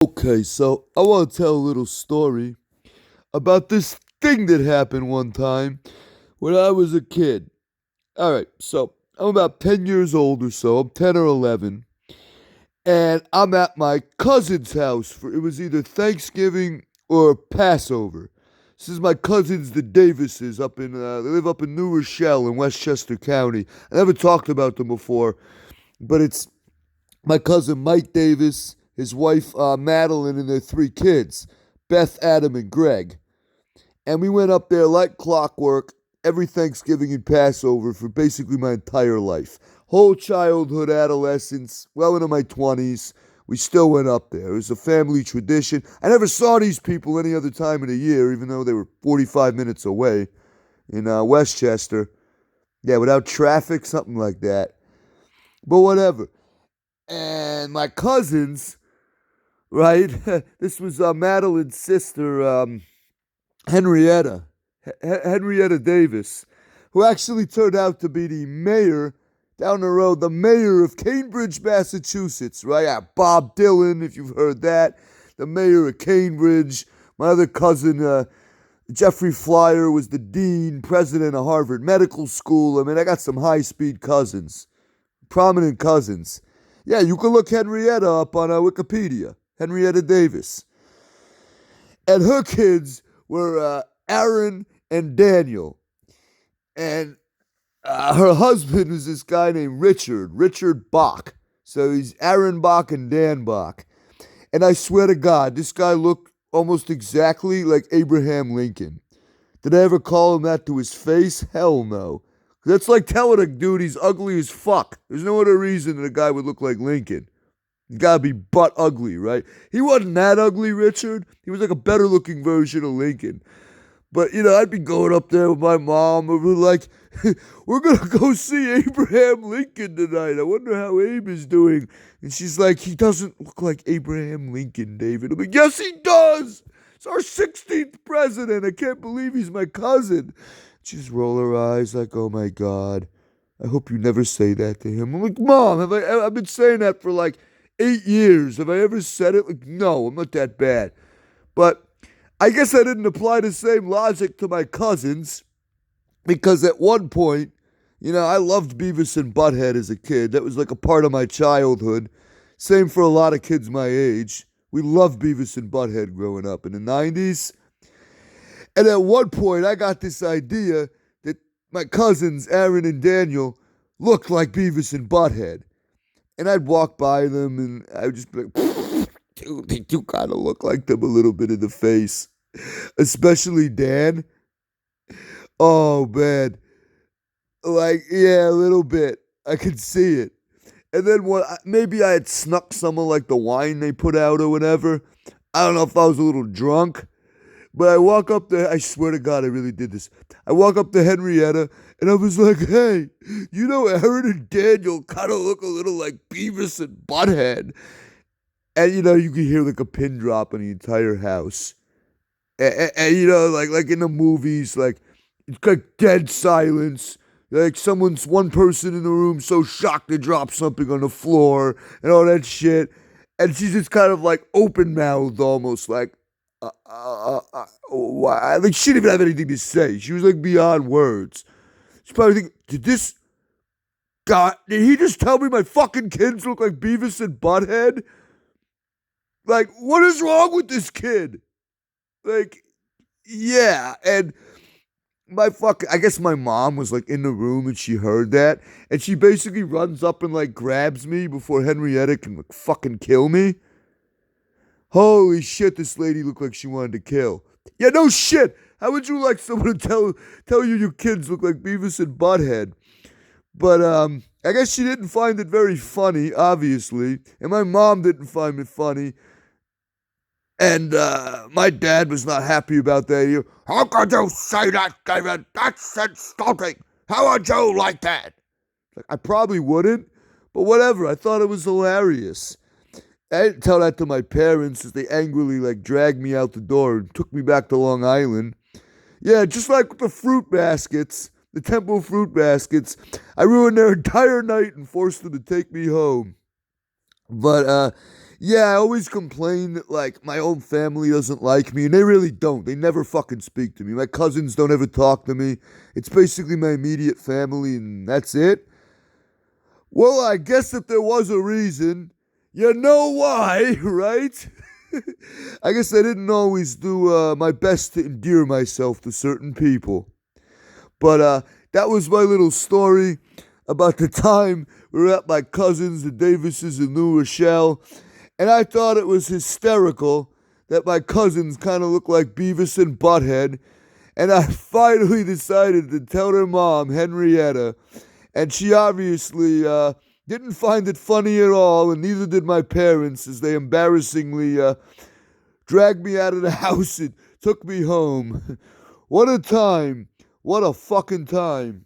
Okay, so I want to tell a little story about this thing that happened one time when I was a kid. All right, so I'm about 10 years old or so. I'm 10 or 11. And I'm at my cousin's house for it was either Thanksgiving or Passover. This is my cousins, the Davises, they live up in New Rochelle in Westchester County. I never talked about them before, but it's my cousin Mike Davis, his wife Madeline, and their three kids, Beth, Adam, and Greg. And we went up there like clockwork every Thanksgiving and Passover for basically my entire life. Whole childhood, adolescence, well into my 20s. We still went up there. It was a family tradition. I never saw these people any other time of the year, even though they were 45 minutes away in Westchester. Yeah, without traffic, something like that. But whatever. And my cousins, right? This was Madeline's sister, Henrietta, Henrietta Davis, who actually turned out to be the mayor down the road, the mayor of Cambridge, Massachusetts, right? Yeah, Bob Dylan, if you've heard that, the mayor of Cambridge. My other cousin, Jeffrey Flyer, was the dean, president of Harvard Medical School. I mean, I got some high speed cousins, prominent cousins. Yeah, you can look Henrietta up on Wikipedia. Henrietta Davis. And her kids were Aaron and Daniel. And her husband was this guy named Richard Bach. So he's Aaron Bach and Dan Bach. And I swear to God, this guy looked almost exactly like Abraham Lincoln. Did I ever call him that to his face? Hell no. That's like telling a dude he's ugly as fuck. There's no other reason that a guy would look like Lincoln. He's gotta be butt ugly, right? He wasn't that ugly, Richard. He was like a better looking version of Lincoln. But, I'd be going up there with my mom and we're like, we're gonna go see Abraham Lincoln tonight. I wonder how Abe is doing. And she's like, he doesn't look like Abraham Lincoln, David. I'm like, yes, he does. It's our 16th president. I can't believe he's my cousin. She just roll her eyes like, oh my God. I hope you never say that to him. I'm like, Mom, I've been saying that for like 8 years. Have I ever said it? Like, no, I'm not that bad. But I guess I didn't apply the same logic to my cousins because at one point, I loved Beavis and Butthead as a kid. That was like a part of my childhood. Same for a lot of kids my age. We loved Beavis and Butthead growing up in the 90s. And at one point, I got this idea that my cousins, Aaron and Daniel, looked like Beavis and Butthead. And I'd walk by them and I would just be like, dude, they do kind of look like them a little bit in the face. Especially Dan. Oh, man. Like, yeah, a little bit. I could see it. And then maybe I had snuck some of like the wine they put out or whatever. I don't know if I was a little drunk. But I walk up there, I swear to God, I really did this. I walk up to Henrietta, and I was like, hey, Aaron and Daniel kind of look a little like Beavis and Butthead. And, you can hear like a pin drop in the entire house. And like in the movies, like, it's like dead silence. Like one person in the room so shocked they drop something on the floor and all that shit. And she's just kind of like open mouthed almost, like, like she didn't even have anything to say. She was like beyond words. She's probably thinking, did he just tell me my fucking kids look like Beavis and Butthead? Like, what is wrong with this kid? Like, yeah. And I guess my mom was like in the room and she heard that. And she basically runs up and like grabs me before Henrietta can like fucking kill me. Holy shit, this lady looked like she wanted to kill. Yeah, no shit. How would you like someone to tell you your kids look like Beavis and Butthead? But I guess she didn't find it very funny, obviously. And my mom didn't find it funny. And my dad was not happy about that. How could you say that, David? That's insulting. How would you like that? Like, I probably wouldn't, but whatever. I thought it was hilarious. I didn't tell that to my parents as they angrily like dragged me out the door and took me back to Long Island. Yeah, just like with the fruit baskets, the Temple fruit baskets, I ruined their entire night and forced them to take me home. But Yeah, I always complain that, like, my own family doesn't like me, and they really don't. They never fucking speak to me. My cousins don't ever talk to me. It's basically my immediate family, and that's it. Well, I guess if there was a reason, you know why, right? I guess I didn't always do my best to endear myself to certain people. But that was my little story about the time we were at my cousins, the Davises in New Rochelle, and I thought it was hysterical that my cousins kind of looked like Beavis and Butthead, and I finally decided to tell their mom, Henrietta, and she obviously didn't find it funny at all, and neither did my parents, as they embarrassingly dragged me out of the house and took me home. What a time! What a fucking time!